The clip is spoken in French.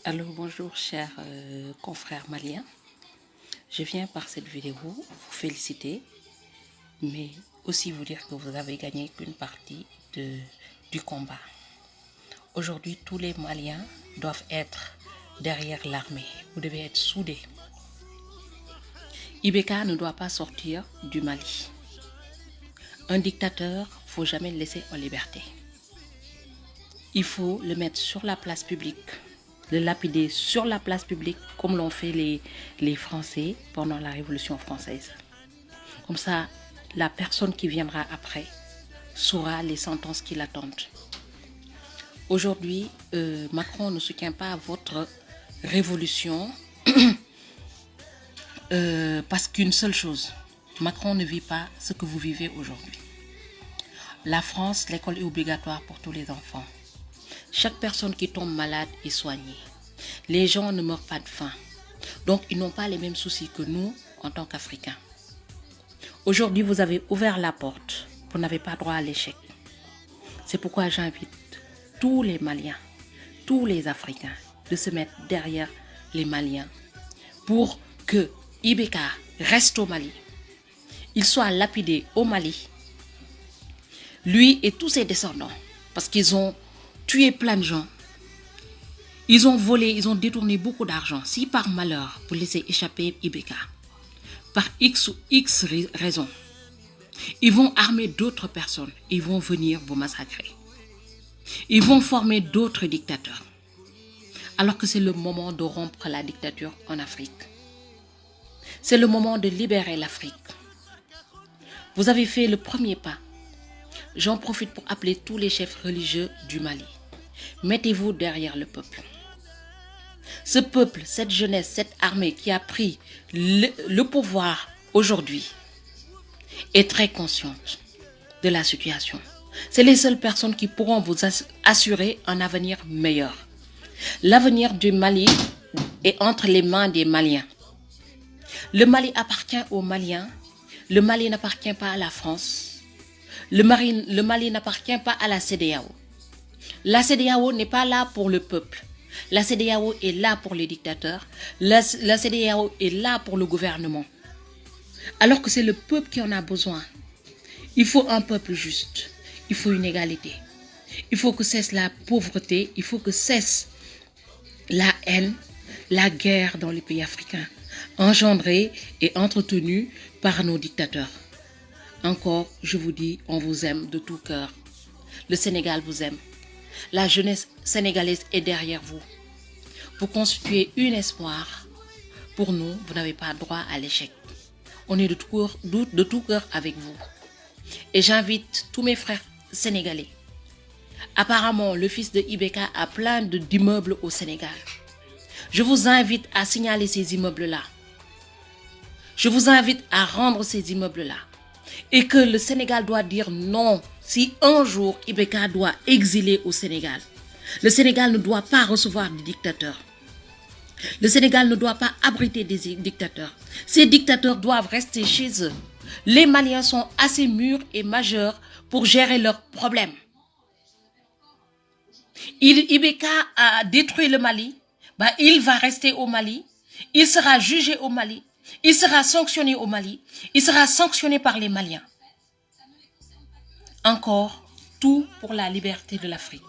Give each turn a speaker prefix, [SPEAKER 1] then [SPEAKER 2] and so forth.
[SPEAKER 1] Alors bonjour chers confrères maliens, je viens par cette vidéo vous féliciter, mais aussi vous dire que vous avez gagné qu'une partie du combat. Aujourd'hui, tous les Maliens doivent être derrière l'armée, vous devez être soudés. IBK ne doit pas sortir du Mali. Un dictateur, il ne faut jamais le laisser en liberté. Il faut le mettre sur la place publique, le lapider sur la place publique comme l'ont fait les Français pendant la Révolution française. Comme ça, la personne qui viendra après saura les sentences qui l'attendent. Aujourd'hui, Macron ne soutient pas votre révolution parce qu'une seule chose, Macron ne vit pas ce que vous vivez aujourd'hui. La France, l'école est obligatoire pour tous les enfants. Chaque personne qui tombe malade est soignée. Les gens ne meurent pas de faim. Donc, ils n'ont pas les mêmes soucis que nous en tant qu'Africains. Aujourd'hui, vous avez ouvert la porte. Vous n'avez pas droit à l'échec. C'est pourquoi j'invite tous les Maliens, tous les Africains, de se mettre derrière les Maliens pour que IBK reste au Mali. Il soit lapidé au Mali. Lui et tous ses descendants. Parce qu'ils ont tué plein de gens. Ils ont volé, ils ont détourné beaucoup d'argent. Si par malheur, vous laissez échapper IBK, par X ou X raisons, ils vont armer d'autres personnes. Ils vont venir vous massacrer. Ils vont former d'autres dictateurs. Alors que c'est le moment de rompre la dictature en Afrique. C'est le moment de libérer l'Afrique. Vous avez fait le premier pas. J'en profite pour appeler tous les chefs religieux du Mali. Mettez-vous derrière le peuple. Ce peuple, cette jeunesse, cette armée qui a pris le pouvoir aujourd'hui est très consciente de la situation. C'est les seules personnes qui pourront vous assurer un avenir meilleur. L'avenir du Mali est entre les mains des Maliens. Le Mali appartient aux Maliens. Le Mali n'appartient pas à la France. Le Mali n'appartient pas à la CEDEAO. La CEDEAO n'est pas là pour le peuple. La CEDEAO est là pour les dictateurs. La CEDEAO est là pour le gouvernement. Alors que c'est le peuple qui en a besoin. Il faut un peuple juste. Il faut une égalité. Il faut que cesse la pauvreté. Il faut que cesse la haine, la guerre dans les pays africains, engendrée et entretenue par nos dictateurs. Encore, je vous dis, on vous aime de tout cœur. Le Sénégal vous aime. La jeunesse sénégalaise est derrière vous. Vous constituez un espoir. Pour nous, vous n'avez pas droit à l'échec. On est de tout cœur avec vous. Et j'invite tous mes frères sénégalais. Apparemment, le fils de IBK a plein d'immeubles au Sénégal. Je vous invite à signaler ces immeubles-là. Je vous invite à rendre ces immeubles-là. Et que le Sénégal doit dire non si un jour IBK doit exiler au Sénégal. Le Sénégal ne doit pas recevoir des dictateurs. Le Sénégal ne doit pas abriter des dictateurs. Ces dictateurs doivent rester chez eux. Les Maliens sont assez mûrs et majeurs pour gérer leurs problèmes. IBK a détruit le Mali. Il va rester au Mali. Il sera jugé au Mali. Il sera sanctionné au Mali. Il sera sanctionné par les Maliens. Encore, tout pour la liberté de l'Afrique.